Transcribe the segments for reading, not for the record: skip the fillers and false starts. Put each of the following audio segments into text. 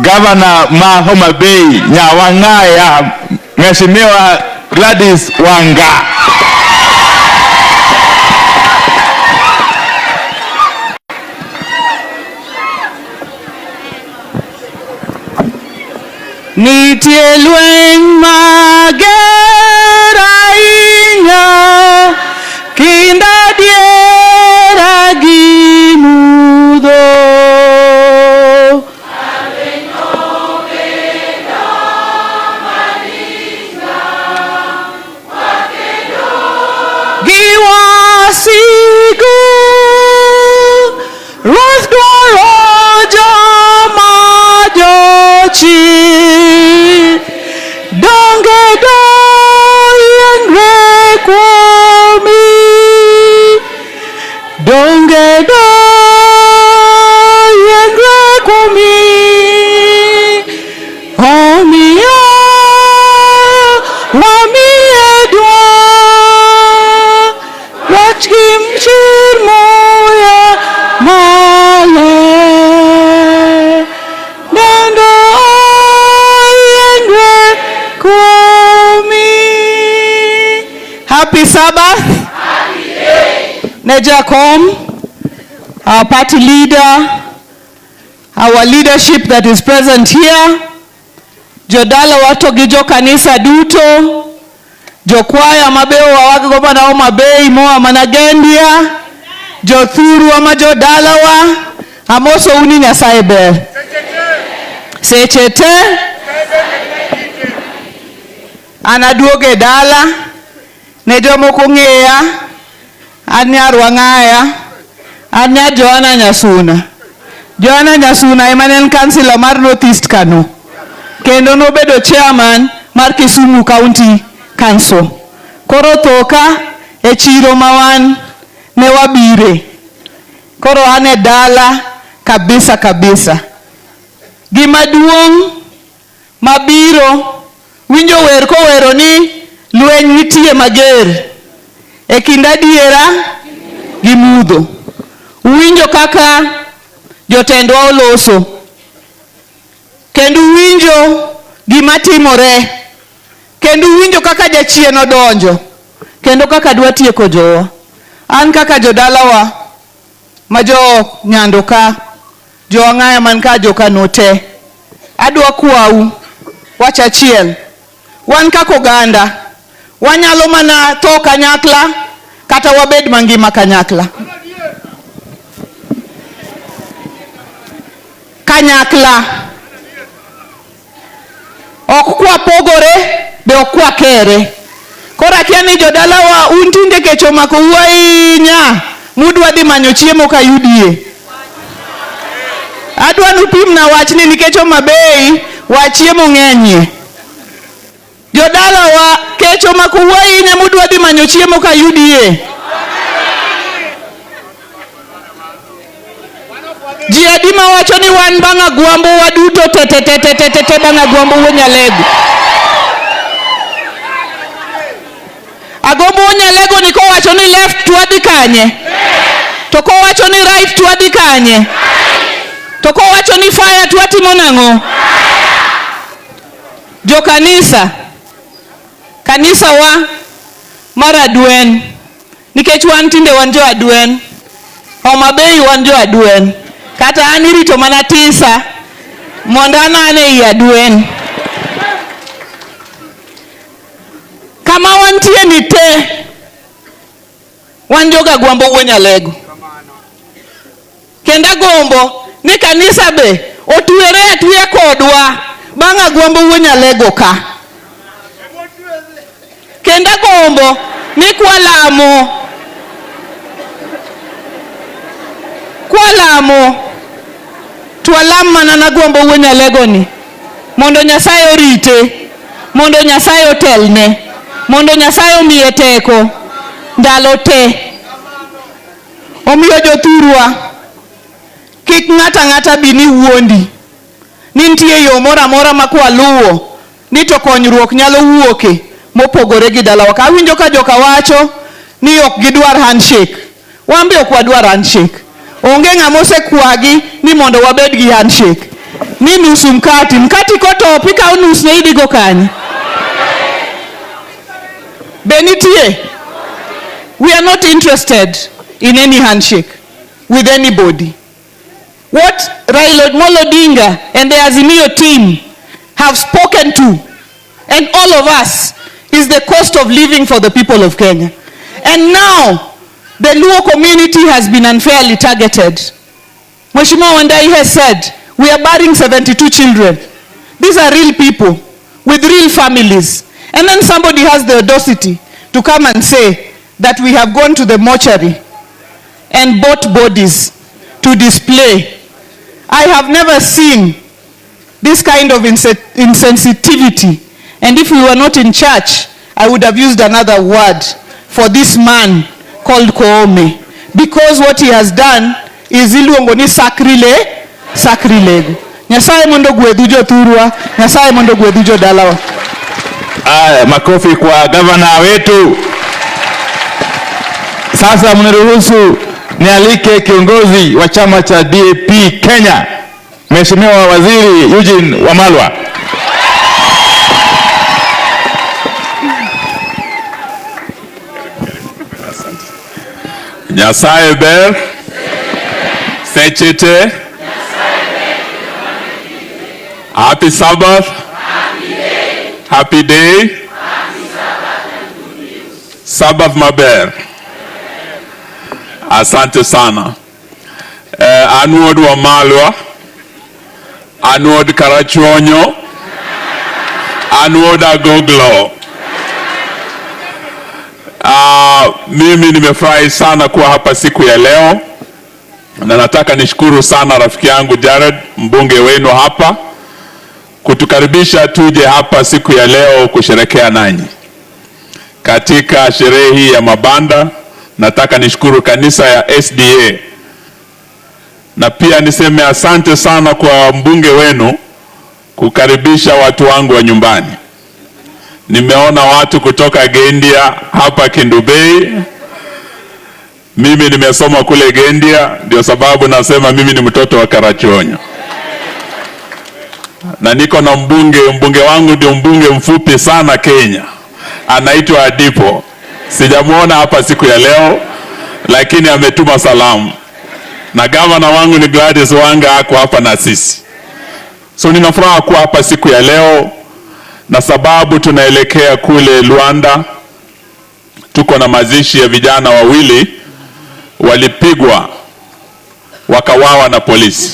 Governor ma Mutembei Wanga, Mheshimiwa Gladys Wanga. Nitie lweny mager ahinya kind adiera gi mudho. Gi wasigu Ruoth dwaro joma jochi. Donge doyengre kuomi, donge doyengre kuomi, omiyo wamiye dwa wach kim chir moya male donge Happy Sabbath. Happy day. Nejakom, our party leader, our leadership that is present here, Jodala wato gijo kanisa duto, Jokwaya mabeo wa wage gobana o mabei moa managendia, Jothuru ama Jodala wa, amoso uni Nyasaye ber. Sechete. Anaduoge dala. Ne jomoko ng'eya, anya Rwang'aya, anya Joana Nyasuna. Joana Nyasuna ema en kansila mar North East Kano. Kendo nobedo chairman mar Kisumu County Council. Koro toka e chiro mawan ne wabire. Koro ane dala kabisa kabisa. Gima duong' mabiro winjo wer ko wero ni lweny nitie mager e kind adiera gi mudho. Winjo kaka jotendwa oloso. Kendo winjo gima timore. Kendo winjo kaka jachien odonjo. Kendo kaka dwa tieko jowa. An kaka jodalawa ma jo Nyando ka, jo Wang'aya man ka jo Kano te. Adwa kwau wach achiel. Wan kaka oganda wanyalo mana to kanyakla kata wabed mangima kanyakla. Kanyakla. Ok kwa pogore be ok kwa kere. Kora kia ni jodalawa untinde kecho mako uainya mudwa di manyo chiemo ka yudie. Adwa nupim na wachni nikecho mabei wachiemo ng'enye. Jodalawa kecho mako uainya mudwa di manyo chiemo ka yudie. Ji adima wacho ni wan bang'a gwambo waduto te bang'a gwambo Nyalego. Agombo Nyalego ni ko wacho ni left tuadi kanye. To ko wacho ni right tuadi kanye. To ko wacho ni fire tuatimo nang'o. Jo kanisa. Kanisa wa mar Adwen. Nikech wan tinde wan jo Adwen. Homabei wan jo Adwen. Kata anirito mana tisa mondana ane i Adwen. Kama wantie ni te wanjoga gwambo Nyalego. Kenda gombo ni kanisa be otuere atuye kodwa bang'a gwambo Nyalego ka. Kenda gombo ni kwalamo twalam mana na gwambo Nyalego ni mondo Nyasaye orite, mondo Nyasaye otelne, mondo Nyasaye omiye teko ndalo te. Omiyo jothurwa kik ng'ata bini wuondi ni nitie yo mora mora ma kwaluwo ni to konyruok nyalo wuoke mopogore gi dalawa. Ka winjo ka joka wacho ni ok gidwar handshake. Wambe ok wadwar handshake. Onge ng'ama osekwagi ni mondo wabed gi handshake. ni nusu mkati. Mkati koto pika unus na idi gokani. Benitie. We are not interested in any handshake with anybody. What Raila ODINGA and the Azimio team have spoken to, and all of us, is the cost of living for the people of Kenya. And now, the Luo community has been unfairly targeted. Mheshimiwa Wandai has said, we are burying 72 children. These are real people, with real families. And then somebody has the audacity to come and say that we have gone to the mortuary and bought bodies to display. I have never seen this kind of insensitivity. And if we were not in church, I would have used another word for this man called Koome. Because what he has done is iluongoni sacrilege. Nyasaye mondo gwedhujo thurwa, Nyasaye mondo gwedhujo dalawa. Makofi kwa gavana wetu. Sasa mniruhusu nialike kiongozi wa chama cha DAP Kenya, Mheshimiwa Waziri Eugene Wamalwa. Nyasaye ber, sechete, happy Sabbath, happy day, Sabbath maber. Asante sana. Anuod Wamalwa, anuod Karachuonyo, anuod Agoglo. Mimi nimefurahi sana kuwa hapa siku ya leo, na nataka nishukuru sana rafiki yangu Jared, mbunge wenu hapa, kutukaribisha tuje hapa siku ya leo kusherehekea nanyi katika sherehe hii ya mabanda. Nataka nishukuru kanisa ya SDA, na pia niseme asante sana kwa mbunge wenu kukaribisha watu wangu wa nyumbani. Nimeona watu kutoka Gendia hapa Mutembei. Mimi nimesoma kule Gendia, ndio sababu nasema mimi ni mtoto wa Karachuonyo. Na niko na mbunge wangu ndio mbunge mfupi sana Kenya. Anaitwa Adipo. Sijamuona hapa siku ya leo, lakini ametuma salamu. Na gavana wangu ni Gladys Wanga ako hapa na sisi. So ninafuraha kuwa hapa siku ya leo, na sababu tunaelekea kule Luanda. Tuko na mazishi ya vijana wawili walipigwa wakawawa na polisi.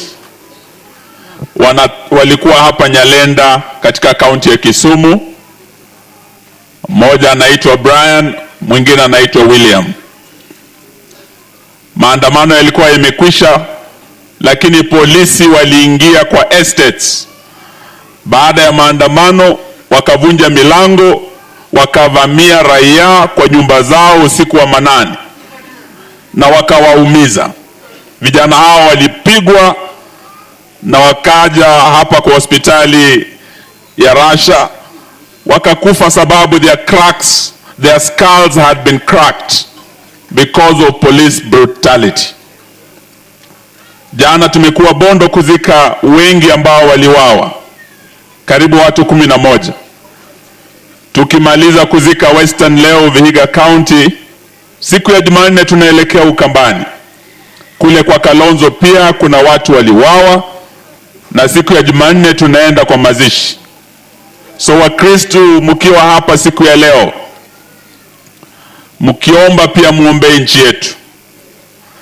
Walikuwa hapa Nyalenda katika kaunti ya Kisumu. Mmoja anaitwa Brian, mwingine anaitwa William. Maandamano yalikuwa yamekwisha, lakini polisi waliingia kwa estates. Baada ya maandamano wakavunja milango, wakavamia raia kwa nyumba zao usiku wa manane na wakawaumiza. Vijana hao walipigwa na wakaja hapa kwa hospitali ya Russia, wakakufa sababu their skulls had been cracked because of police brutality. Jana tumekuwa Bondo kuzika wengi ambao waliwawa, karibu watu 11. Tukimaliza kuzika Western leo Vihiga County, siku ya Jumanne tunaelekea Ukambani. Kule kwa Kalonzo pia kuna watu waliwawa, na siku ya Jumanne tunaenda kwa mazishi. So Wakristo mkiwa hapa siku ya leo, mkiomba pia muombe nchi yetu,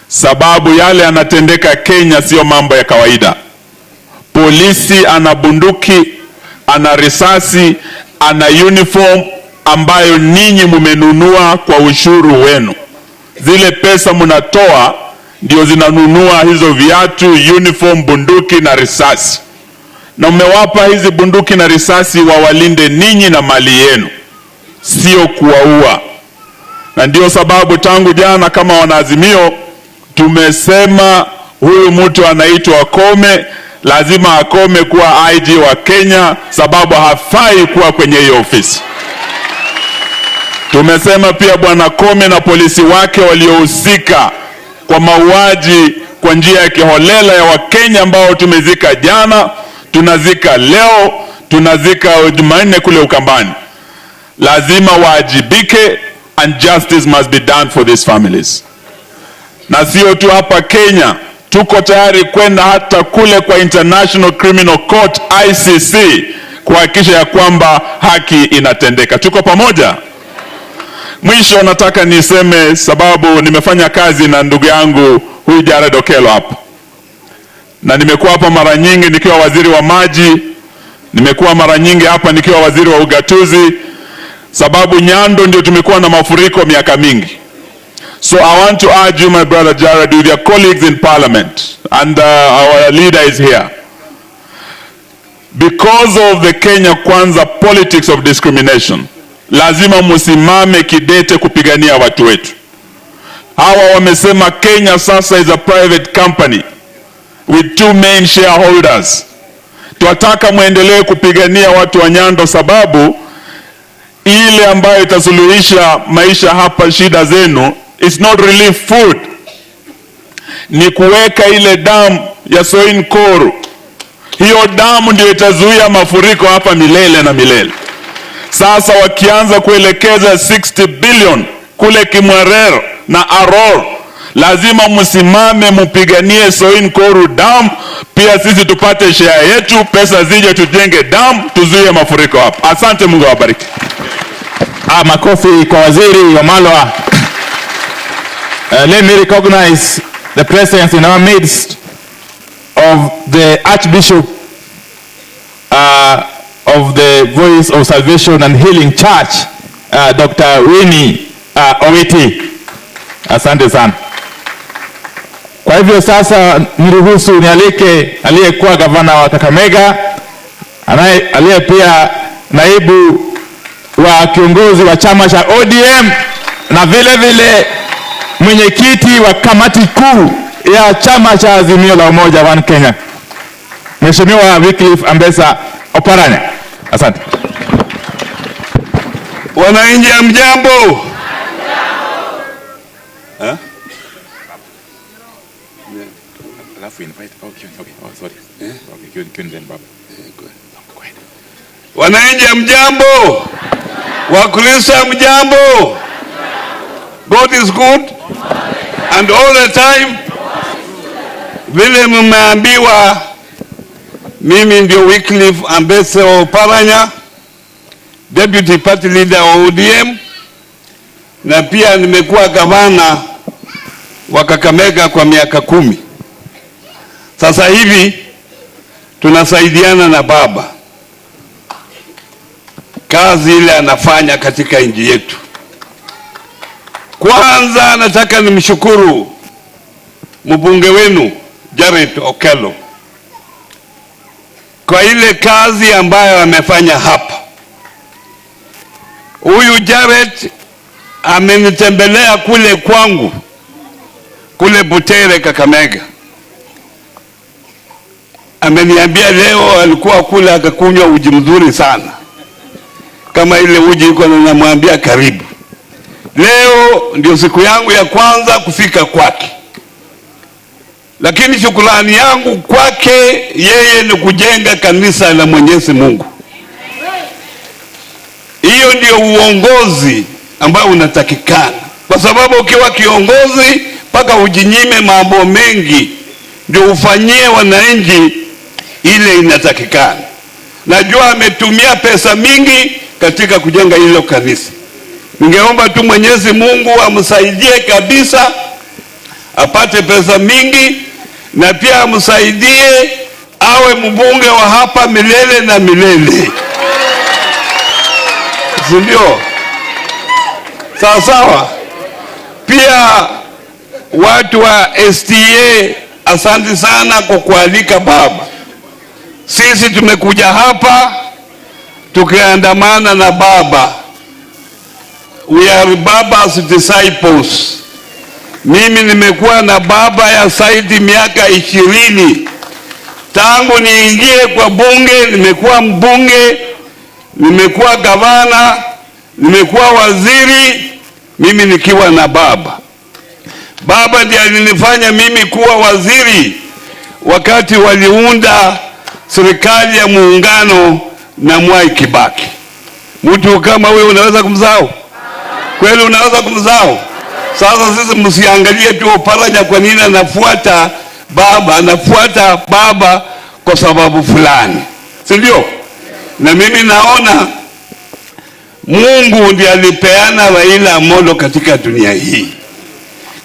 sababu yale yanatendeka Kenya sio mambo ya kawaida. Polisi ana bunduki, ana risasi, ana uniform ambayo ninyi mumenunua kwa ushuru wenu. Zile pesa mnatoa ndio zinanunua hizo viatu, uniform, bunduki na risasi. Na mmewapa hizi bunduki na risasi wawalinde ninyi na mali yenu, sio kuwaua. Na ndio sababu tangu jana kama wanaazimio tumesema huyu mtu anaitwa Koome lazima akome kuwa IG wa Kenya, sababu hafai kuwa kwenye hiyo ofisi. Tumesema pia bwana Koome na polisi wake waliohusika kwa mauaji kwa njia ya kiholela ya Wakenya ambao tumezika jana, tunazika leo, tunazika Jumanne kule Ukambani. Lazima waajibike and justice must be done for these families. Na sio tu hapa Kenya, tuko tayari kwenda hata kule kwa International Criminal Court ICC kuhakikisha ya kwamba haki inatendeka. Tuko pamoja? Mwisho nataka niseme, sababu nimefanya kazi na ndugu yangu huyu Jared Okello hapa, na nimekuwa hapa mara nyingi nikiwa waziri wa maji, nimekuwa mara nyingi hapa nikiwa waziri wa ugatuzi, sababu Nyando ndio tumekuwa na mafuriko miaka mingi. So I want to urge you, my brother Jared, with your colleagues in parliament, and our leader is here. Because of the Kenya Kwanza politics of discrimination, lazima musimame kidete kupigania watu wetu. Hawa wamesema Kenya sasa is a private company with two main shareholders. Tuataka muendelee kupigania watu wa Nyando, sababu ile ambayo itasuluhisha maisha hapa, shida zenu, it's not relief food. Ni kuweka ile damu ya Soin Koru. Hiyo damu ndio itazuia mafuriko hapa milele na milele. Sasa wakianza kuelekeza 60 billion kule Kimwarer na Aror, lazima msimame mpiganie Soin Koru damu, pia sisi tupate share yetu, pesa zije tujenge damu, tuzuie mafuriko hapa. Asante, Mungu awabariki. Makofi kwa waziri Wamalwa. Let me recognize the presence in our midst of the Archbishop of the Voice of Salvation and Healing Church, Dr. Winnie Owiti. Asante sana. Kwa hivyo sasa niruhusu nialike aliyekuwa gavana wa Kakamega, aliye pia naibu wa kiongozi wa chama cha ODM na vile vile mwenyekiti wa kamati kuu ya chama cha Azimio la Umoja One Kenya, Mheshimiwa Wycliffe Ambesa Oparanya. Asante. Wananchi mjambo. Wananchi mjambo. Wakristo mjambo. God is good and all the time. Vile mmeambiwa, mimi ndio Wycliffe Ambesa Oparanya, Deputy Party Leader wa ODM, na pia nimekuwa gavana wa Kakamega kwa miaka 10. Sasa hivi tunasaidiana na baba kazi ile anafanya katika nchi yetu. Kwanza nataka nimshukuru mbunge wenu Jared Okello kwa ile kazi ambayo amefanya hapa. Huyu Jared amenitembelea kule kwangu kule Butere Kakamega. Ameniambia leo alikuwa kule akakunywa uji mzuri sana, kama ile uji iko, na namwambia karibu. Leo ndio siku yangu ya kwanza kufika kwake, lakini shukrani yangu kwake yeye ni kujenga kanisa la Mwenyezi Mungu. Hiyo ndio uongozi ambao unatakikana, kwa sababu ukiwa kiongozi mpaka ujinyime mambo mengi ndio ufanyie wananchi ile inatakikana. Najua ametumia pesa mingi katika kujenga hilo kanisa. Ningeomba tu Mwenyezi Mungu amsaidie kabisa, apate pesa mingi, na pia amsaidie awe mbunge wa hapa milele na milele. Ndio sawa sawa. Pia watu wa STA, asante sana kwa kualika baba. Sisi tumekuja hapa tukiandamana na baba. We are baba's disciples. Mimi nimekuwa na baba ya zaidi miaka 20. Tangu niingie kwa bunge, nimekuwa mbunge, nimekuwa gavana, nimekuwa waziri, mimi nikiwa na baba. Baba ndiye alinifanya mimi kuwa waziri wakati waliunda serikali ya muungano na Mwai Kibaki. Mtu kama huyo unaweza kumsahau? Kweli unaweza kumsahau? Sasa sisi msiangalie tu Oparanya kwa nini anafuata baba kwa sababu fulani, si ndio? Na mimi naona Mungu ndiye alipeana Raila Amolo katika dunia hii.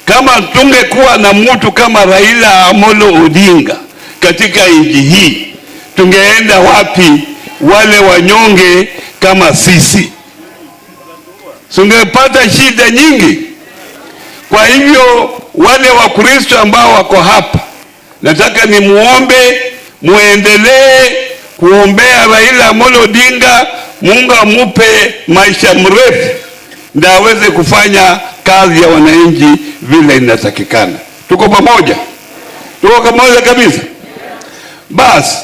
Kama tungekuwa na mtu kama Raila Amolo Odinga katika nchi hii, tungeenda wapi wale wanyonge kama sisi? Tungepata shida nyingi. Kwa hivyo wale Wakristo ambao wako hapa, nataka ni muombe, muendelee kuombea Raila Amolo Odinga, Mungu amupe maisha mrefu ndio aweze kufanya kazi ya wananchi vile inatakikana. Tuko pamoja? Tuko pamoja kabisa? Basi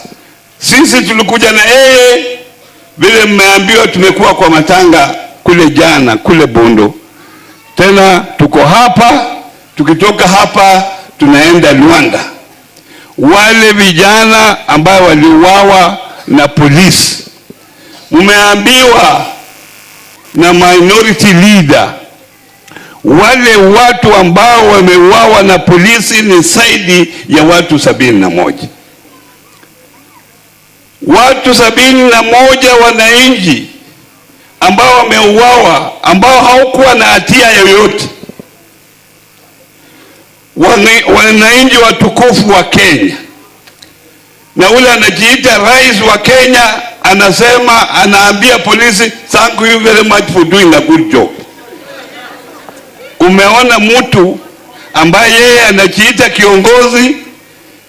sisi tulikuja na yeye vile mmeambiwa, tumekuwa kwa matanga kule jana kule Bondo. Tena tuko hapa, tukitoka hapa tunaenda Wanga. Wale vijana ambao waliuawa na polisi, mmeambiwa na minority leader, wale watu ambao wameuawa na polisi ni zaidi ya watu 71. Watu 71 wananchi ambao wameuawa, ambao hawakuwa na hatia yoyote. Wananchi watukufu wa Kenya. Na ule anajiita rais wa Kenya anasema, anaambia polisi, thank you very much for doing a good job. Umeona mtu ambaye yeye anajiita kiongozi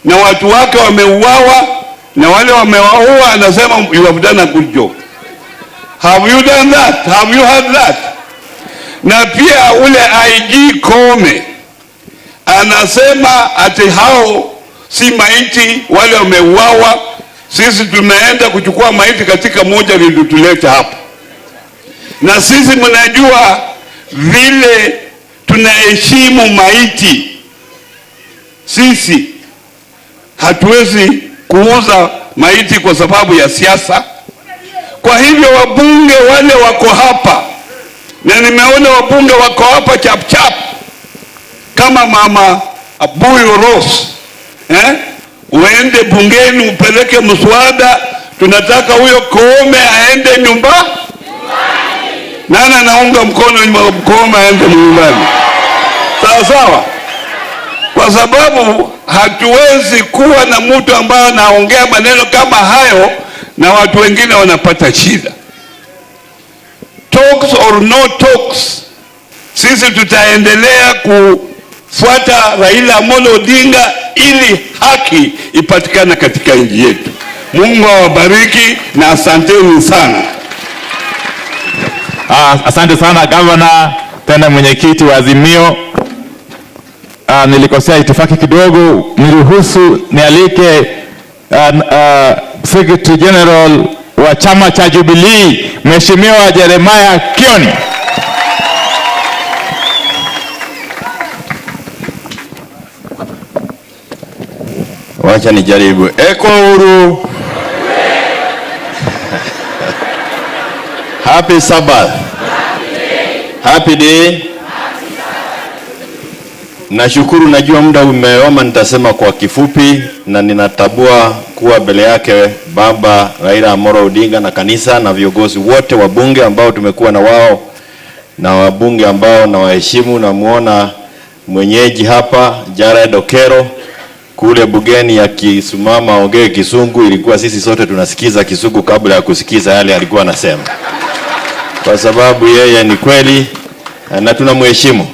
na watu wake wameuawa, na wale wamewaua anasema you have done a good job. Have you done that? Have you heard that? Na pia ule IG Kome anasema ati hao si maiti wale wameuawa, sisi tunaenda kuchukua maiti katika moja ndio tulete hapa. Na sisi mnajua vile tunaheshimu maiti. Sisi hatuwezi kuuza maiti kwa sababu ya siasa. Kwa hivyo wabunge wale wako hapa, na nimeona wabunge wako hapa chap kama mama Abuyo Rose, uende bungeni upeleke mswada, tunataka huyo Koome aende nyumbani. Nani anaunga mkono Koome aende nyumbani? Sawa sawa. Kwa sababu hatuwezi kuwa na mtu ambaye anaongea maneno kama hayo na watu wengine wanapata shida. Talks or no talks, sisi tutaendelea kufuata Raila Amolo Odinga ili haki ipatikane katika nchi yetu. Mungu awabariki na asanteni sana. Asante sana Governor, tena mwenyekiti wa Azimio. Nilikosea itifaki kidogo, niruhusu nialike Secretary General wa chama cha Jubilee, Mheshimiwa Jeremiah Kioni. Wacha nijaribu. Eko uhuru. Happy Sabbath. Happy day. Nashukuru, najua muda umeoma, nitasema kwa kifupi, na ninatabua kuwa mbele yake Baba Raila Amolo Odinga na kanisa na viongozi wote wa bunge ambao tumekuwa na wao, na wabunge ambao na waheshimu. Na muona mwenyeji hapa Jared Okero kule bugeni akisimama ongee Kisungu, ilikuwa sisi sote tunasikiza Kisungu kabla ya kusikiza yale alikuwa anasema, kwa sababu yeye ni kweli na tunamheshimu.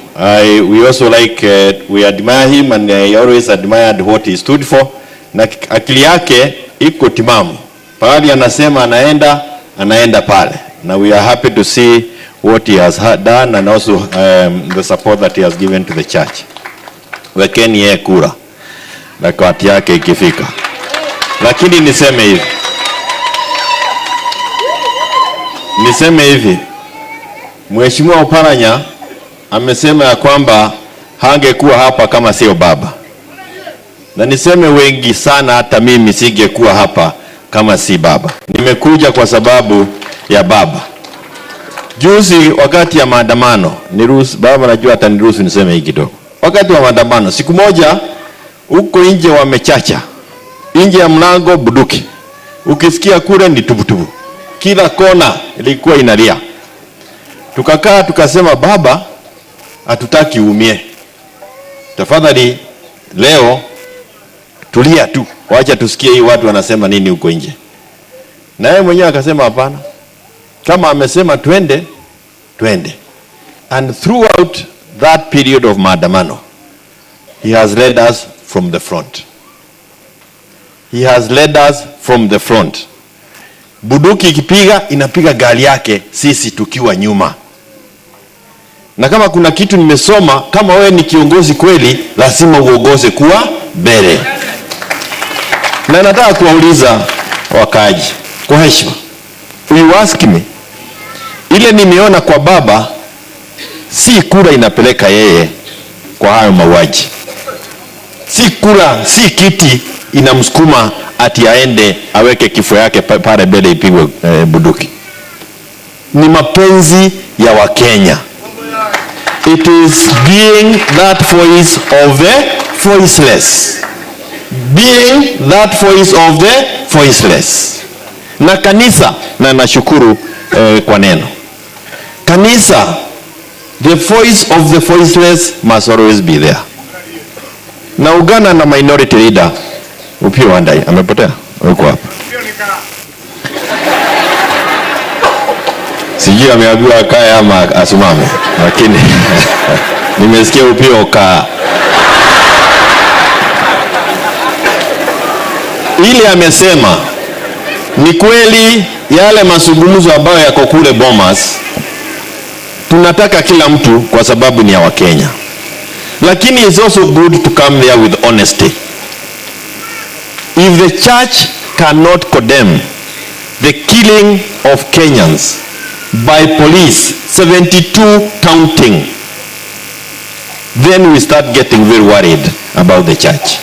We also we admire him, and I always admired what he stood for. Na akili yake iko timamu, pale anasema anaenda pale, na we are happy to see what he has done, and also the support that he has given to the church. Wekeni yeye kura na wakati yake ikifika. Lakini niseme hivi, Mheshimiwa Oparanya amesema ya kwamba hangekuwa hapa kama sio baba. Na niseme wengi sana, hata mimi singekuwa hapa kama si baba. Nimekuja kwa sababu ya baba. Juzi wakati ya maandamano, niruhusu baba, najua ataniruhusu niseme hiki kidogo. Wakati wa maandamano, siku moja huko nje wamechacha. Nje ya mlango bunduki. Ukisikia kule ni tubutubu. Kila kona ilikuwa inalia. Tukakaa tukasema, baba, hatutaki uumie. Tafadhali leo tulia tu. Wacha tusikie hii watu wanasema nini huko nje. Na yeye mwenyewe akasema hapana. Kama amesema twende, twende. And throughout that period of maandamano, he has led us from the front. He has led us from the front. Bunduki ikipiga inapiga gari yake, sisi tukiwa nyuma. Na kama kuna kitu nimesoma, kama wewe ni kiongozi kweli, lazima uongoze kuwa mbele. Na nataka kuwauliza wakaji kwa heshima. You ask me, ile nimeona kwa baba, si kura inapeleka yeye kwa hayo mauaji. Si kura, si kiti inamsukuma ati aende aweke kifo yake pale mbele ipigwe bunduki. Ni mapenzi ya Wakenya. It is being that voice of the voiceless. Being that voice of the voiceless. Na kanisa, na nashukuru kwa neno. Kanisa, the voice of the voiceless must always be there. Na ugana na minority leader, Upio Wandai, amepotea? Yuko hapa. Sijui ameambiwa akae ama asimame, lakini nimesikia Upio kaa. Ile amesema ni kweli, yale mazungumzo ambayo yako kule Bomas, tunataka kila mtu kwa sababu ni ya Wakenya. Lakini it's also good to come there with honesty. If the church cannot condemn the killing of Kenyans by police, 72 counting, then we start getting very worried about the church.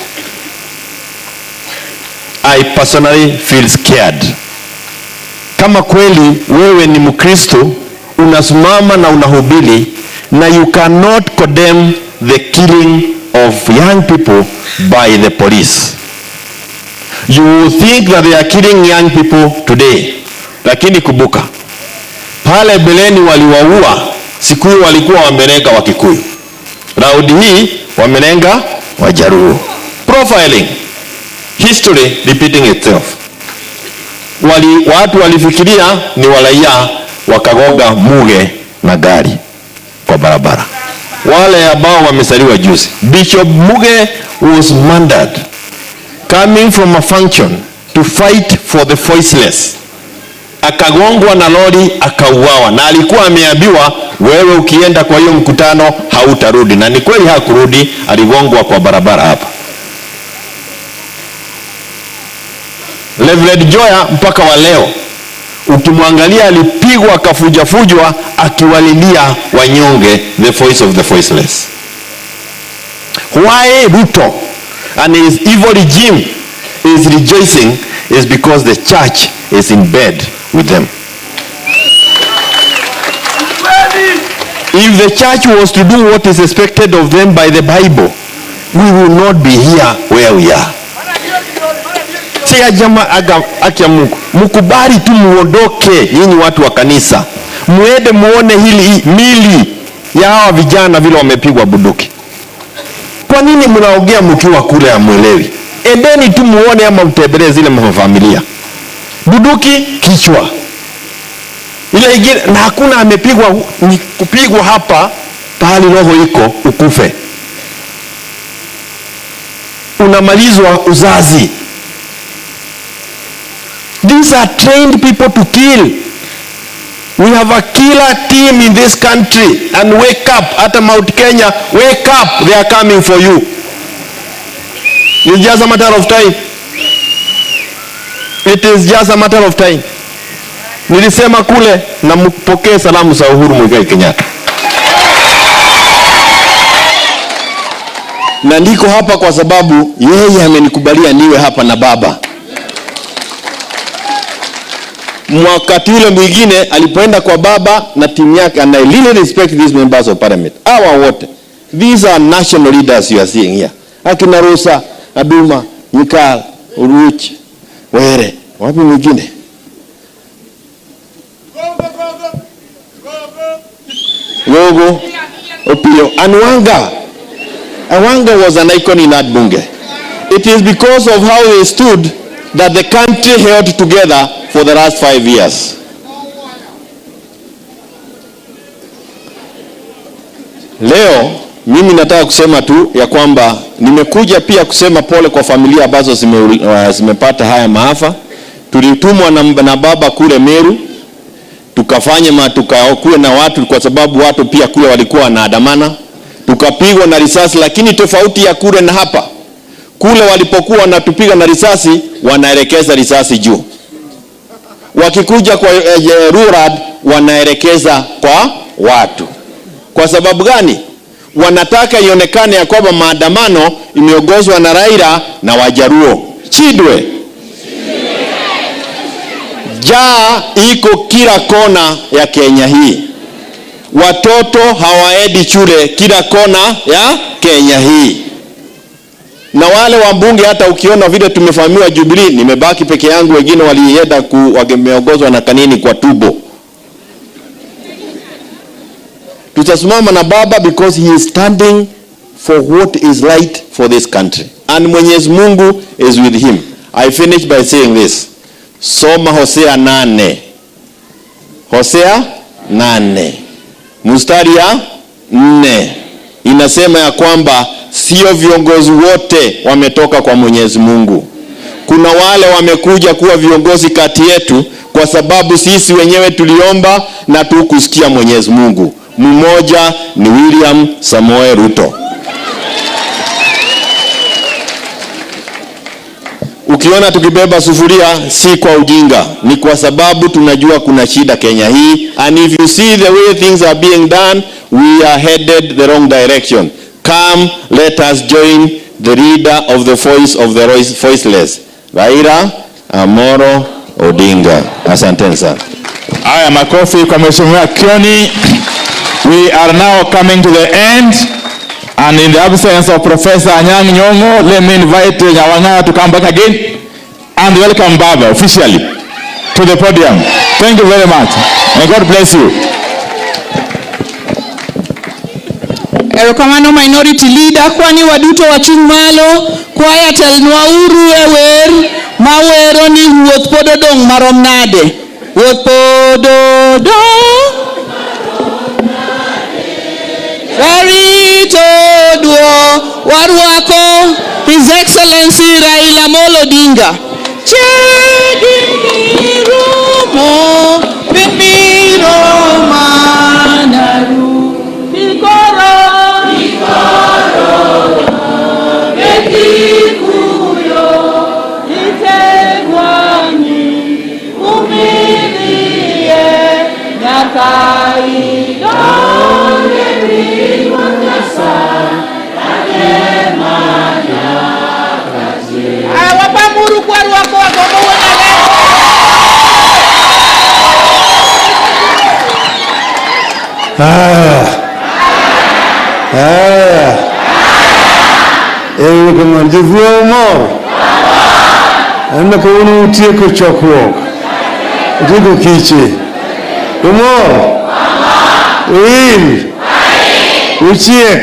I personally feel scared. Kama kweli wewe ni Mkristo, unasimama na unahubiri, na you cannot condemn the killing of young people by the police. You think that they are killing young people today. Lakini kumbuka, pale beleni waliwaua, siku hiyo walikuwa wamelenga Wakikuyu. Raundi hii wamelenga Wajaruo. Profiling. History repeating itself. Watu walifikiria ni walaia, wakagonga Muge na gari kwa barabara. Wale ambao wamesaliwa juzi. Bishop Muge was murdered coming from a function to fight for the voiceless. Akagongwa na lori, akauawa, na alikuwa ameambiwa wewe ukienda kwa hiyo mkutano hautarudi. Na ni kweli hakurudi, aligongwa kwa barabara hapa. Reverend Joya mpaka wa leo ukimwangalia alipigwa akafujafujwa akiwalilia wanyonge, the voice of the voiceless. Why Ruto and his evil regime is rejoicing is because the church is in bed with them. If the church was to do what is expected of them by the Bible, we will not be here where we are. Sia jama akia Mungu, mkubali tu muondoke nyinyi watu wa kanisa. Muende muone hili mili ya hawa vijana vile wamepigwa bunduki. Kwa nini mnaongea mkiwa kule amwelewi? Endeni tu muone ama mtembelee zile mafamilia. Bunduki kichwa. Ile ingine na hakuna amepigwa, ni kupigwa hapa pahali roho iko ukufe. Unamalizwa uzazi. These are trained people to kill. We have a killer team in this country, and wake up at Mount Kenya, wake up, they are coming for you. It's just a matter of time. It is just a matter of time. Nilisema kule na mpokee salamu za Uhuru Muigai Kenyatta. Na ndiko hapa kwa sababu yeye amenikubalia niwe hapa na baba. wakati ule mwingine alipoenda kwa baba na timu yake, and I really respect these members of parliament. Hawa wote, these are national leaders you are seeing here. Akina Rosa, Aduma, Mikal, Uruch, Were, wapi mwingine? Gogo, Opio, and Wanga. And Wanga was an icon in that bunge. It is because of how they stood that the country held together for the last 5 years. Leo mimi nataka kusema tu ya kwamba nimekuja pia kusema pole kwa familia ambazo zimepata haya maafa. Tulitumwa na baba kule Meru, tukafanya tukakuwe na watu kwa sababu watu pia kule walikuwa wanaandamana, tukapigwa na risasi. Lakini tofauti ya kule na hapa, kule walipokuwa wanatupiga na risasi wanaelekeza risasi juu, wakikuja kwa rural wanaelekeza kwa watu. Kwa sababu gani? Wanataka ionekane ya kwamba maandamano imeongozwa na Raila na Wajaruo. Chidwe jaa iko kila kona ya Kenya hii. Watoto hawaendi shule kila kona ya Kenya hii. Na wale wabunge, hata ukiona vile tumefahamiwa Jubilee, nimebaki peke yangu, wengine walienda wameongozwa na kanini kwa tubo. Tutasimama na baba because he is standing for what is right for this country, and Mwenyezi Mungu is with him. I finish by saying this. Soma Hosea 8. Hosea 8 mstari ya 4 inasema ya kwamba sio viongozi wote wametoka kwa Mwenyezi Mungu. Kuna wale wamekuja kuwa viongozi kati yetu kwa sababu sisi wenyewe tuliomba na tukusikia Mwenyezi Mungu. Mmoja ni William Samoei Ruto. Ukiona tukibeba sufuria si kwa ujinga, ni kwa sababu tunajua kuna shida Kenya hii. And if you see the way things are being done, we are headed the wrong direction. Come, let us join the leader of the voice of the voiceless, Raila Amolo Odinga. Asante sana. Haya, makofi kwa Mheshimiwa Kioni. We are now coming to the end, and in the absence of Professor Anyang' Nyong'o, let me invite Wanga to come back again and welcome Baba officially to the podium. Thank you very much, and God bless you. Erokamano minority leader, kwani waduto wachung' malo, kwaya telnwa uru e wer mawero ni wuoth pod odong' marom nade. Wuoth pod odong' Rarito duo warwako His Excellency Raila Amolo Odinga. Chegiro mo bimiro manaru ikoro betikuyo itengwani umilie nyakai donge wapamuru kwa wako wagogo wanale. Kama ndivyo mor. Ana kaunu utie ko chokruok. Ndigo kiche. Mor. Will. Uchiek.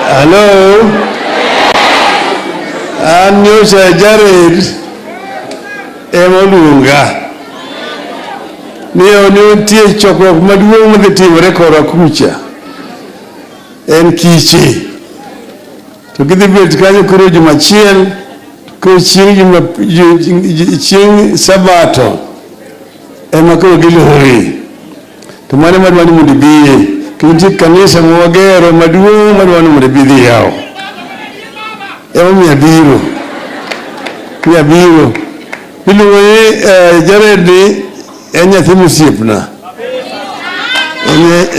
Hello. Anyosha Jared Emolunga. Niyo nitie chokruok maduong' madhitimore kora kucha. En kiche. To gidhi bet kanyo koro Jumachiel, koro chieng' Sabato ema koro gilore. To mane madwani mondo ibiye, nitie kanisa mwagero maduong' madwani mondo ibidhi yao. Ema miya biro. Iluongo ni Jared en nyathi mosiepna.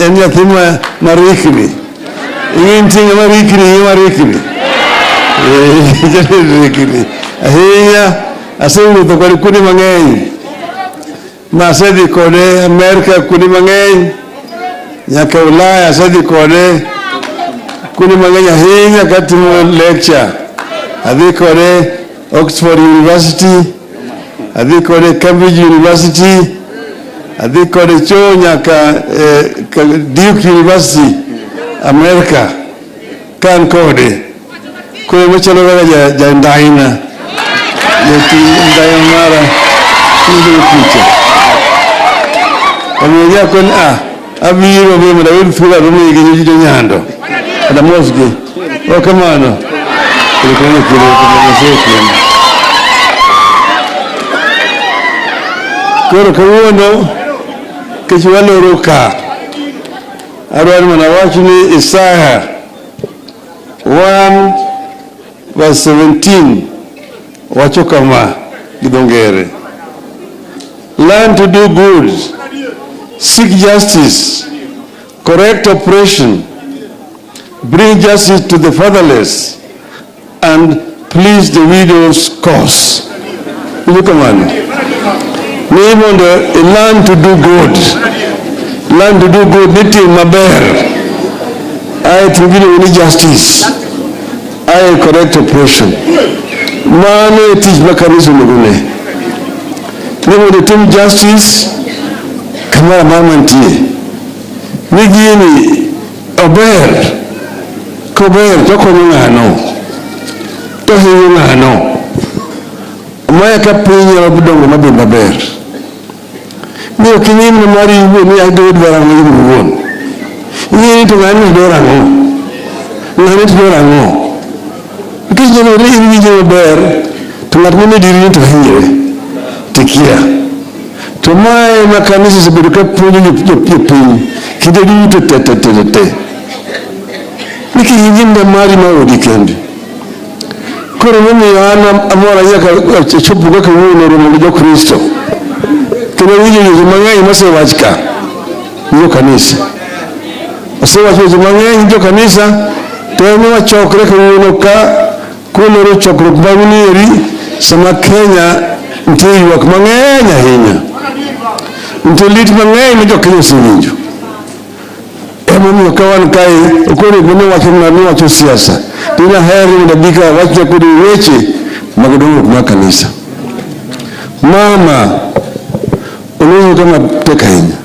En yathima marikni. Ingin tinga marikni. Marikni. Ahinya asewuotho kod kuonde mang'eny. Masedhi kode Amerika kuonde mang'eny. Nyaka Ulaya asedhi kode kuonde mang'eny ahinya katimo lecture. Adhi kode Oxford University. Adhi kode Cambridge University. Adhi kode cho nyaka Duke University Amerika. Kan kode kode machalo kaka jandaina ndayamara ndio picha amenya kon abiro bema dawil fula rumi gi Nyando ada mosgi o kamano kile koro kawuono kichwalo ruka arwani manawachni Isaiah 1 verse 17 wacho kama gidongere. Learn to do good, seek justice, correct oppression, bring justice to the fatherless, and please the widow's cause. Look on. Learn to do good. Learn to do good. Niti maber. I to justice. I correct oppression. Mane teach mechanism ngune. Nemo de team justice kamara mama ntie. Nigini ober. Kober toko ngano. Tohi ngano. Maya kapinya wabudongo mabimba ber. Niyo kinyim na mari yuwe ni agawad barang yuwe. Ini itu ngani dorango. Ngani itu dorango. Kijana rini jeno ber, tunatmini diri itu hanyere, tikia. Tumai makanisa sebeduka punya nyepin, kita dulu tete. Niki hijinda mari maudi kendi. Koro mimi yana amora yaka chupuka kuwuno rumungu Kristo. Kena wiji yuzumangai mase wachika, hiyo kanisa. Mase wachika yuzumangai hiyo kanisa, teni wachokre kuwuno ka, kuno ro chokrok bagunieri sama Kenya ntiyi wak mang'eny ahinya. Ntolit mang'eny jo Kenya siwinjo. Emomiyo kawan kae okore gune wacho siasa. Tina heri ndabika wacho kodi weche mag dongruok mar kanisa. Mama oloyo kama tek ahinya.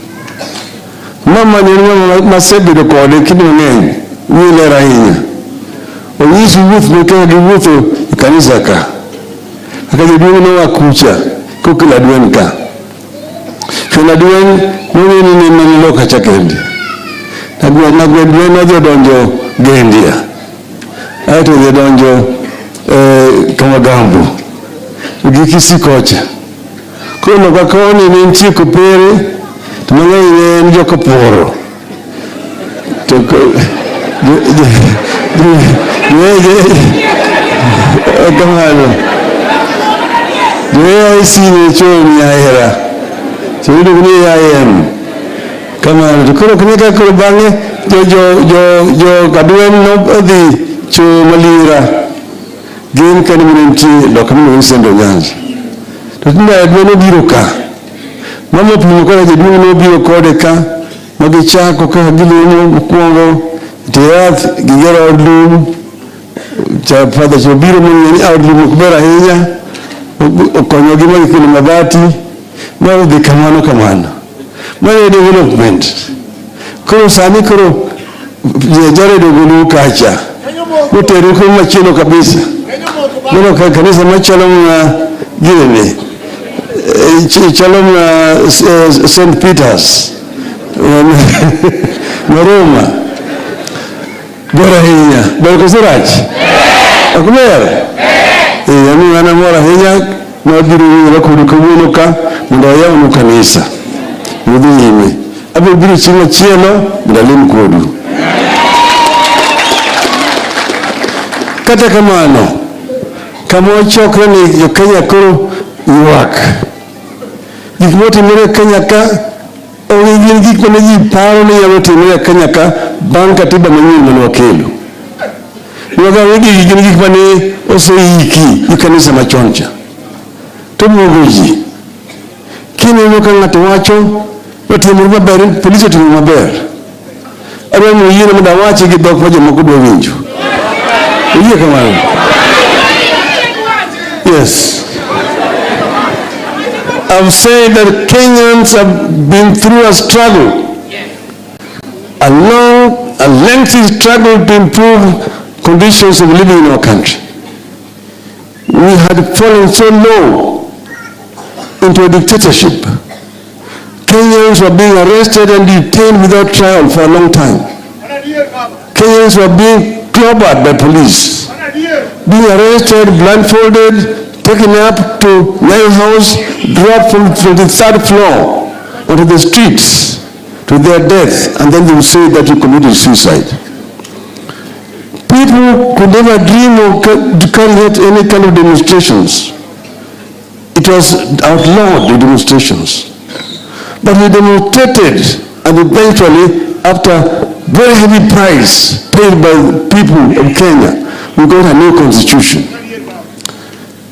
Mama ni mama masebedo kode kinde mang'eny wile ahinya. Oyisi wuth mekega gi wuotho kanisa ka. Akajaduong' nowa kucha kokila dwen ka. Kila dwen nong'eni ne manilo kacha kendi. Nagwe dwen nodhi donjo Gendia. Aeto dhi donjo kama Gambo. Gikisi kocha. Kono kakoni ni nchi kupere. Tumang'eni ne en joko poro. Kamano Dwe isi ni choni ahera Chidu kuni ayem Kamano Tukuro kunika kuro bange Jo kaduen no di Cho malira Gin kani mwenchi Lokami mwenchendo nyanji Tutinda edwene biroka Mama pumukora jedungu no biro kode ka Magichako ka gilino mkuongo Teath gigera odlum Father Chobiro mwenye odlum kubera hinya Okonyo gima kikini mabati Mwa di kamano Mwenye development Kuro sani kuro Jare dogulu kacha Muteru kuma chino kabisa Mwenye kanisa machalom na Girene Chalom na St. Peter's na Roma Bora hinya Bora kusirach Akumer Yami wana mora hinya Mwabiru wakuru kumunuka Mwaya unukanisa Mwudhu yime Abu biru chima chielo Mdalimu kodu Kata kamano Kama chokra ni yo Kenya kuru Yuwak Jikmoti mire Kenya ka Ogi gin gik mane ji paro ni nyalo timore Kenya ka bang' katiba manyien mane wakelo. Gigi gin gik mane oseiki gi kanisa machon cha. To buogo ji. Kineno ka ng'ato wacho otimore maber, polisi otimo maber. Adwa ni oyiene mondo awache gi dhok ma jomoko dwa winjo. Oyie kamano? Yes. I've said that Kenyans have been through a struggle, a long, a lengthy struggle to improve conditions of living in our country. We had fallen so low into a dictatorship. Kenyans were being arrested and detained without trial for a long time. Kenyans were being clobbered by police, being arrested, blindfolded, taken up to Nile House, dropped from the third floor onto the streets to their death, and then they would say that you committed suicide. People could never dream of carrying out any kind of demonstrations. It was outlawed, the demonstrations. But we demonstrated, and eventually, after very heavy price paid by the people of Kenya, we got a new constitution.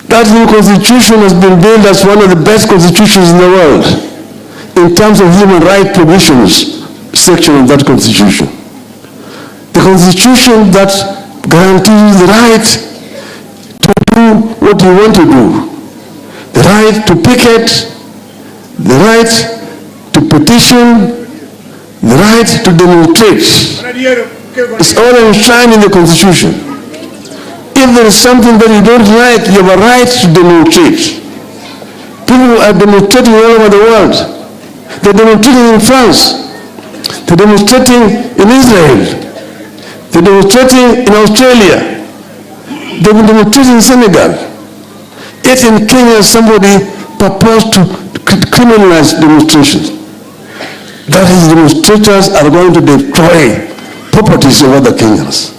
That new constitution has been billed as one of the best constitutions in the world in terms of human rights provisions section of that constitution. The constitution that guarantees the right to do what you want to do, the right to picket, the right to petition, the right to demonstrate. It's all enshrined in the constitution. If there is something that you don't like, you have a right to demonstrate. People are demonstrating all over the world. They're demonstrating in France. They're demonstrating in Israel. They're demonstrating in Australia. They've been demonstrating in Senegal. Yet in Kenya, somebody proposed to criminalize demonstrations. That is, demonstrators are going to destroy properties of other Kenyans.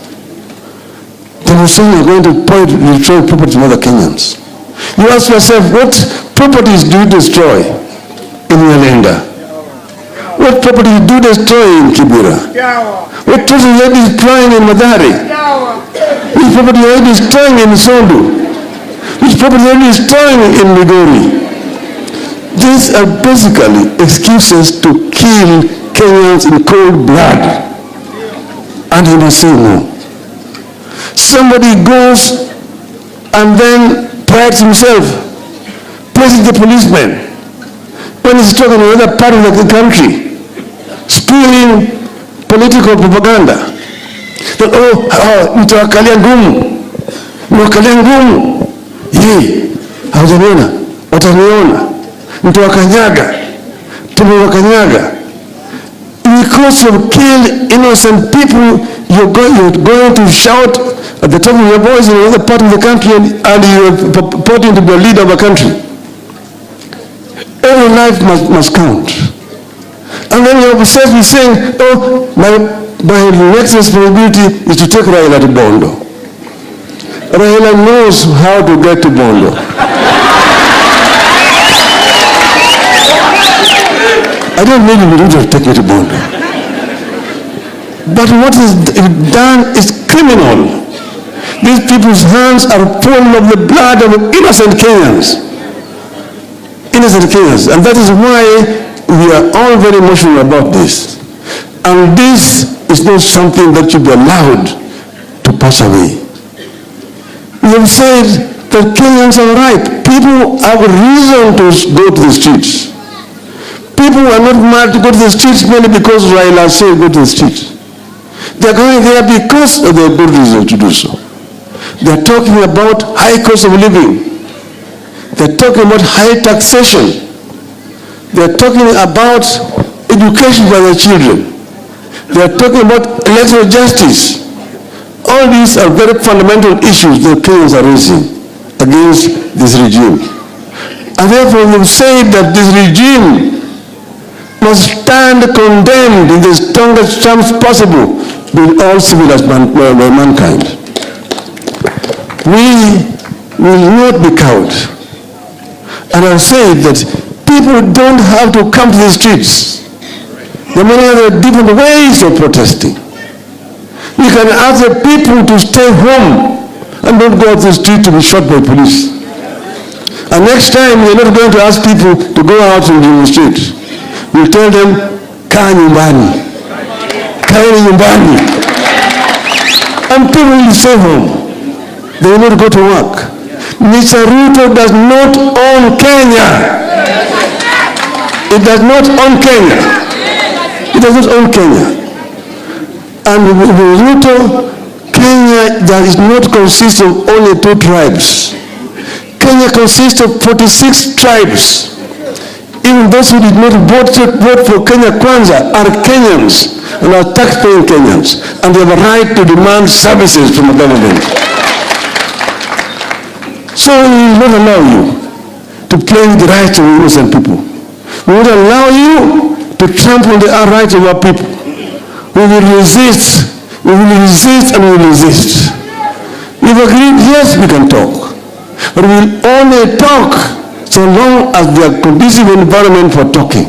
Demonstrators are going to destroy properties of other Kenyans. You ask yourself, what properties do you destroy in Yalenga? What properties do you destroy in Kibera? What properties are you destroying in Madari? Which properties are you destroying in Sondu? Which properties are you destroying in Migori? These are basically excuses to kill Kenyans in cold blood. And he must say no. Somebody goes and then prides himself, praises the policeman when he's talking in another part of the country, spewing political propaganda. That, mtawakalia ngumu, mwakalia ngumu, hawajaniona, wataniona, mtawakanyaga, tumewakanyaga. Because you've killed innocent people, you're going to shout at the top of your voice in another part of the country and you're purporting to be a leader of a country. Every life must count. And then you're obsessed with saying, my next responsibility is to take Raila to Bondo. Raila knows how to get to Bondo. I don't need him to take me to Bondo. But what is done is criminal. These people's hands are full of the blood of innocent Kenyans. Innocent Kenyans. And that is why we are all very emotional about this. And this is not something that should be allowed to pass away. We have said that Kenyans are right. People have a reason to go to the streets. People are not mad to go to the streets merely because Raila said go to the streets. They are going there because of their good reason to do so. They are talking about high cost of living. They are talking about high taxation. They are talking about education for their children. They are talking about electoral justice. All these are very fundamental issues that Kenyans are raising against this regime. And therefore we say that this regime must stand condemned in the strongest terms possible with all civilized mankind. We will not be cowed. And I've said that people don't have to come to the streets. There are many other different ways of protesting. You can ask the people to stay home and don't go out the street to be shot by police. And next time, we're not going to ask people to go out and demonstrate. We'll tell them, kaa nyumbani. Kaeni nyumbani. And people will stay home. They will not go to work. Mr. Ruto does not own Kenya. It does not own Kenya. It does not own Kenya. And with Ruto, Kenya does not consist of only 2 tribes. Kenya consists of 46 tribes. Even those who did not vote for Kenya Kwanza are Kenyans and are tax-paying Kenyans, and they have a right to demand services from the government. So we will not allow you to play with the rights of innocent people. We will allow you to trample the rights of our people. We will resist. We will resist and we will resist. We've agreed, yes, we can talk. But we will only talk so long as there are conducive environment for talking.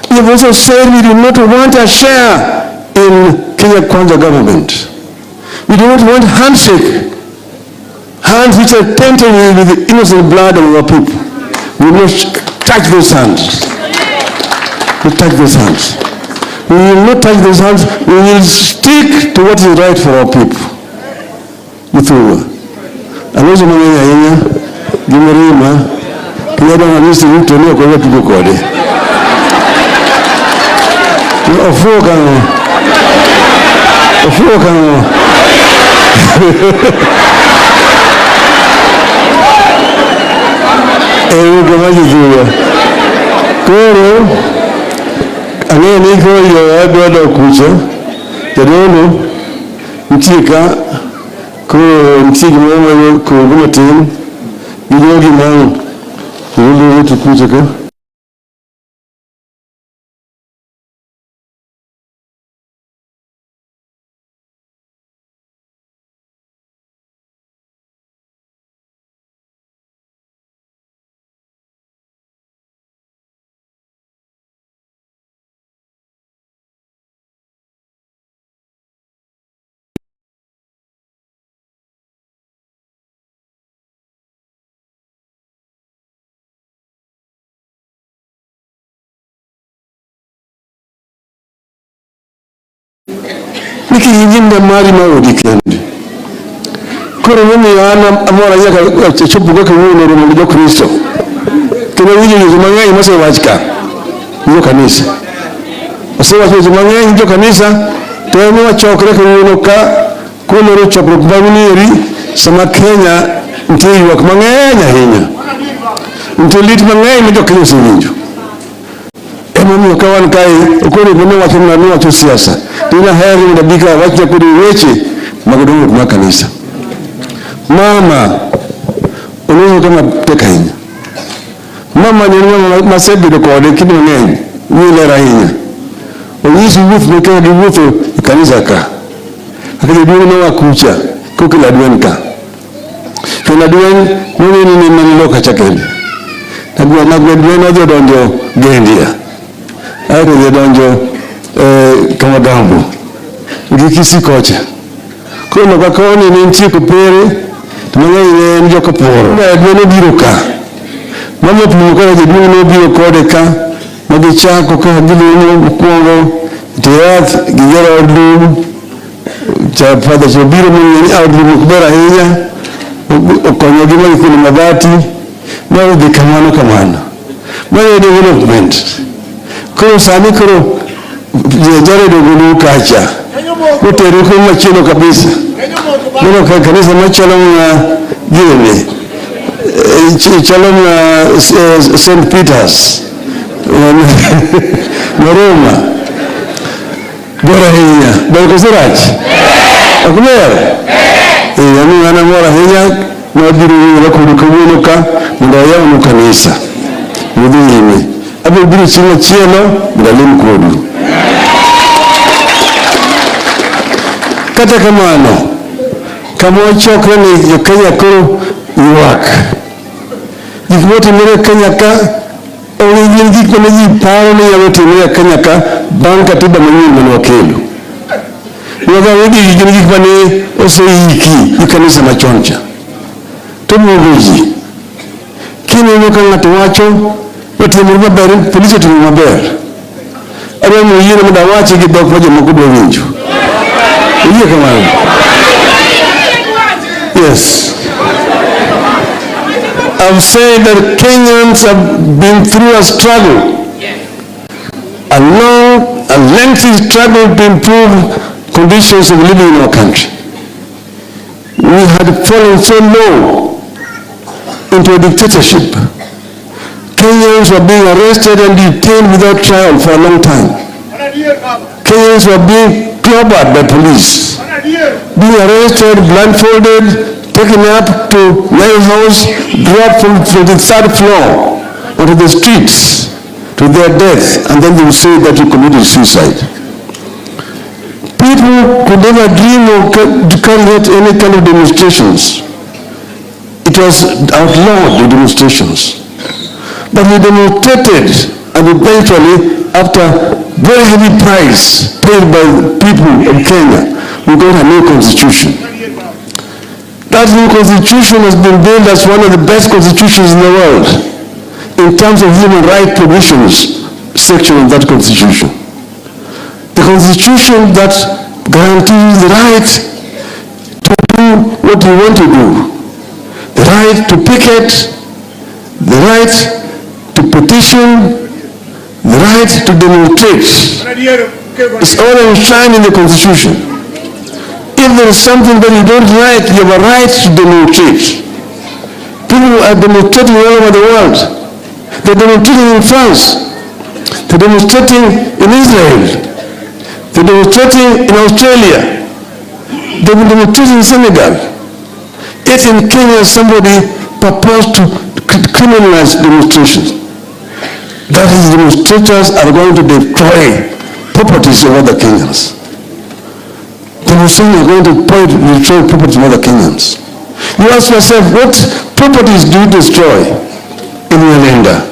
We have also said we do not want a share in Kenya Kwanza government. We do not want handshake. Hands which are tainted with the innocent blood of our people. We will not touch those hands. We will touch those hands. We will not touch those hands. We will stick to what is right for our people. Alozo mwenye yenya, gimerima, kiyada wanisi Ruto leo kwa watu kukode. Ofuoka no. Kama jijua. Koro, ane niko yo adoda kucha, tedono, mchika, mchiki mwenye kuguma tenu, gijogi mwangu, kugulu wetu kucha ka. Niki yinda mari maudi kendi. Koro mimi yana amora yaka chupuga kuwuno rumu do Kristo. Kino wiji yuzumangai mase wachika. Yo kanisa. Mase wachika yuzumangai yo kanisa. Tuwemi wa chokre kuwuno ka kuno ru chokre kubawuniri sama Kenya ntiyu wa kumangenya hinya. Ntuliti mangai mido Kenya sivinju. Mimi kawan kai ukuri kuno wa kimna wa siasa. Tuna heri ndabika wacha kuri weche magudumu kwa kanisa. Mama unuzo kama peka hinya. Mama ni mama masebi do kode kido ngeni. Wile rahinya. Oyisi wufu mekana di wufu kanisa ka. Akili duwe no wakucha kukila duwenka. Tuna duwen ni maniloka chakeli. Nagwe duwen ojo donjo gendia. Ayo donjo kama gambo ngikisi kocha kono bakoni ni nchi kupere tumanga ile ndio kaporo na dweno biruka mama pumuka je dweno biro kodeka magichako ka gilino mkongo teat gigera odlu cha pada so biro mwenye odlu kubera hinya okonyo gima kile mabati na udikamano kamano mwenye development kuro sami kuro jare dogulu kacha kuteru ko machino kabisa ndio kwa kanisa machalo na gile chalo na St. Peters na Roma bora hinya bora siraj akubera yani ana mora hinya na biru ko kubunuka ndio yao mu kanisa mudini abu biru chino chielo ngalim kodu kata kamano kama chokre ni Kenya ko yuak ikwote mere Kenya ka oyi gik ko ni paro ni yawote mere Kenya ka bang' katiba manyien mane wakelo. Wagi gin gik mane oseiki kanisa machon cha. To mogo ji. Kineno ka ng'ato wacho otimo maber, polisi otimo maber. Adwa ni oyie mondo awachi gi dhok ma jomoko dwa winjo. Oyie kamano? Yes. I've said that Kenyans have been through a struggle, a long, a lengthy struggle to improve conditions of living in our country. We had fallen so low into a dictatorship. Kenyans were being arrested and detained without trial for a long time. Kenyans were being clobbered by police, being arrested, blindfolded, taken up to my house, dropped from the third floor onto the streets to their death, and then they would say that you committed suicide. People could never dream of carrying out any kind of demonstrations. It was outlawed, the demonstrations. But we demonstrated, and eventually, after very heavy price paid by the people of Kenya, we got a new constitution. That new constitution has been billed as one of the best constitutions in the world in terms of human rights provisions section of that constitution. The constitution that guarantees the right to do what you want to do, the right to picket, the right to petition, the right to demonstrate. It's all enshrined in the constitution. If there is something that you don't like, you have a right to demonstrate. People are demonstrating all over the world. They're demonstrating in France. They're demonstrating in Israel. They're demonstrating in Australia. They've been demonstrating in Senegal. Yet in Kenya, somebody proposed to criminalize demonstrations. That is, demonstrators are going to destroy properties of other Kenyans. Demonstrators are going to destroy properties of other Kenyans. You ask yourself, what properties do you destroy in Nyando?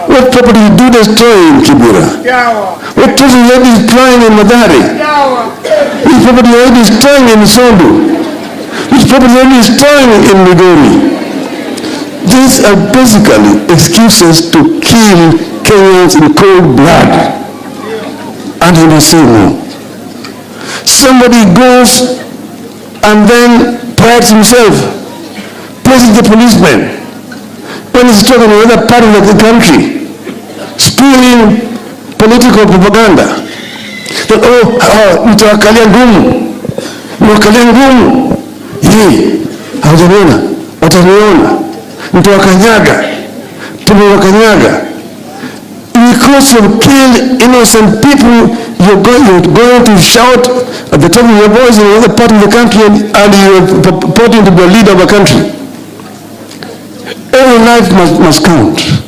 What properties do you destroy in Kibera? What properties are you destroying in Madari? Which properties are you destroying in Sondu? Which properties are you destroying in Migori? These are basically excuses to kill Kenyans in cold blood. And he must say no. Somebody goes and then prides himself, praises the policeman when he's talking in another part of the country, spewing political propaganda. That, mtawakalia ngumu, mwakalia ngumu, hawajaniona, wataniona, mtawakanyaga, tumewakanyaga. Because you've killed innocent people, you're going to shout at the top of your voice in another part of the country and you're purporting to be a leader of a country. Every life must count.